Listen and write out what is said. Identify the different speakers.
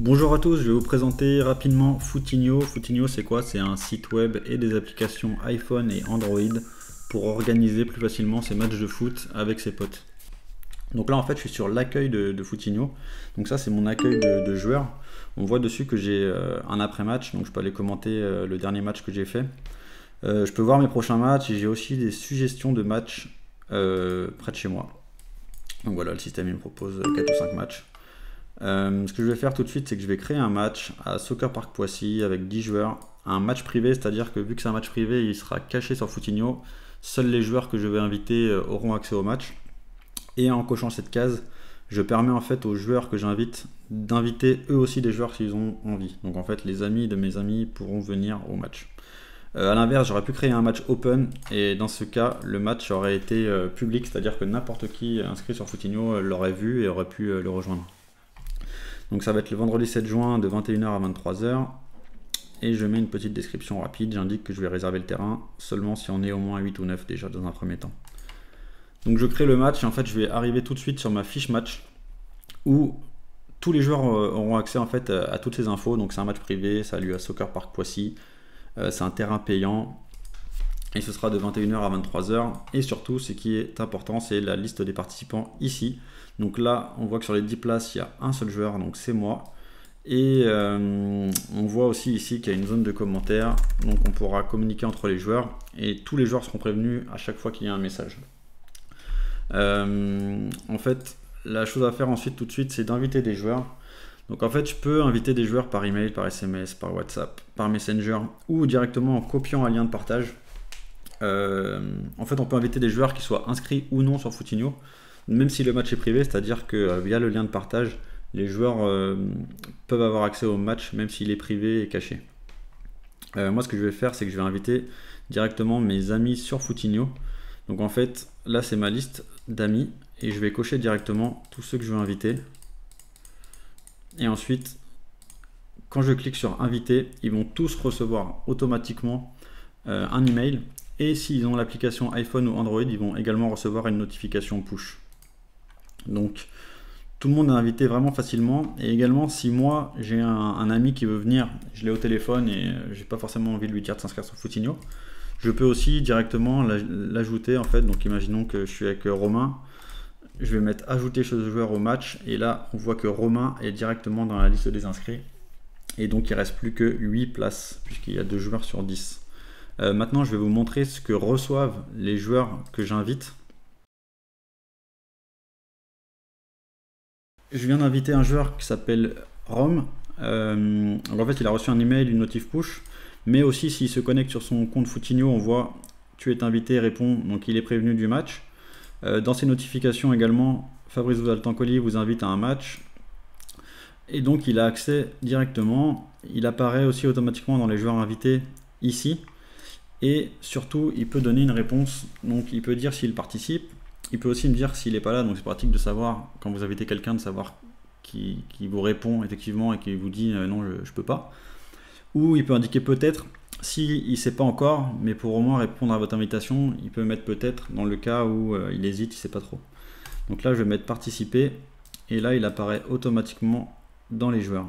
Speaker 1: Bonjour à tous, je vais vous présenter rapidement Footinho. Footinho, c'est quoi? C'est un site web et des applications iPhone et Android pour organiser plus facilement ses matchs de foot avec ses potes. Donc là en fait je suis sur l'accueil de Footinho. Donc ça c'est mon accueil de joueurs. On voit dessus que j'ai un après-match, donc je peux aller commenter le dernier match que j'ai fait. Je peux voir mes prochains matchs et j'ai aussi des suggestions de matchs près de chez moi. Donc voilà, le système il me propose 4 ou 5 matchs. Ce que je vais faire tout de suite, c'est que je vais créer un match à Soccer Park Poissy avec 10 joueurs. Un match privé, c'est-à-dire que vu que c'est un match privé, il sera caché sur Footinho. Seuls les joueurs que je vais inviter auront accès au match. Et en cochant cette case, je permets en fait aux joueurs que j'invite d'inviter eux aussi des joueurs s'ils ont envie. Donc en fait, les amis de mes amis pourront venir au match. A l'inverse, j'aurais pu créer un match open et dans ce cas, le match aurait été public, c'est-à-dire que n'importe qui inscrit sur Footinho l'aurait vu et aurait pu le rejoindre. Donc ça va être le vendredi 7 juin de 21h à 23h. Et je mets une petite description rapide. J'indique que je vais réserver le terrain seulement si on est au moins 8 ou 9 déjà dans un premier temps. Donc je crée le match et en fait je vais arriver tout de suite sur ma fiche match où tous les joueurs auront accès en fait à toutes ces infos. Donc c'est un match privé, ça a lieu à Soccer Park Poissy. C'est un terrain payant. Et ce sera de 21h à 23h. Et surtout, ce qui est important, c'est la liste des participants ici. Donc là, on voit que sur les 10 places, il y a un seul joueur, donc c'est moi. Et on voit aussi ici qu'il y a une zone de commentaires. Donc on pourra communiquer entre les joueurs. Et tous les joueurs seront prévenus à chaque fois qu'il y a un message. En fait, la chose à faire ensuite, tout de suite, c'est d'inviter des joueurs. Donc en fait, je peux inviter des joueurs par email, par SMS, par WhatsApp, par Messenger ou directement en copiant un lien de partage. En fait, on peut inviter des joueurs qui soient inscrits ou non sur Footinho, même si le match est privé, c'est-à-dire que via le lien de partage, les joueurs peuvent avoir accès au match, même s'il est privé et caché. Moi, ce que je vais faire, c'est que je vais inviter directement mes amis sur Footinho. Donc en fait, là, c'est ma liste d'amis et je vais cocher directement tous ceux que je veux inviter. Et ensuite, quand je clique sur inviter, ils vont tous recevoir automatiquement un email. Et s'ils ont l'application iPhone ou Android, ils vont également recevoir une notification push. Donc tout le monde est invité vraiment facilement. Et également, si moi j'ai un ami qui veut venir, je l'ai au téléphone et j'ai pas forcément envie de lui dire de s'inscrire sur Footinho, je peux aussi directement l'ajouter en fait. Donc imaginons que je suis avec Romain, je vais mettre ajouter ce joueur au match et là on voit que Romain est directement dans la liste des inscrits. Et donc il reste plus que 8 places puisqu'il y a 2 joueurs sur 10. Maintenant, je vais vous montrer ce que reçoivent les joueurs que j'invite. Je viens d'inviter un joueur qui s'appelle Rom. En fait, il a reçu un email, une notif push. Mais aussi, s'il se connecte sur son compte Footinho, on voit tu es invité, répond. Donc, il est prévenu du match. Dans ses notifications également, Fabrice Valtancoli vous invite à un match. Et donc, il a accès directement. Il apparaît aussi automatiquement dans les joueurs invités ici. Et surtout, il peut donner une réponse. Donc, il peut dire s'il participe. Il peut aussi me dire s'il n'est pas là. Donc, c'est pratique de savoir, quand vous invitez quelqu'un, de savoir qui vous répond effectivement et qui vous dit non, je ne peux pas. Ou il peut indiquer peut-être, s'il ne sait pas encore, mais pour au moins répondre à votre invitation, il peut mettre peut-être dans le cas où il hésite, il ne sait pas trop. Donc là, je vais mettre participer. Et là, il apparaît automatiquement dans les joueurs.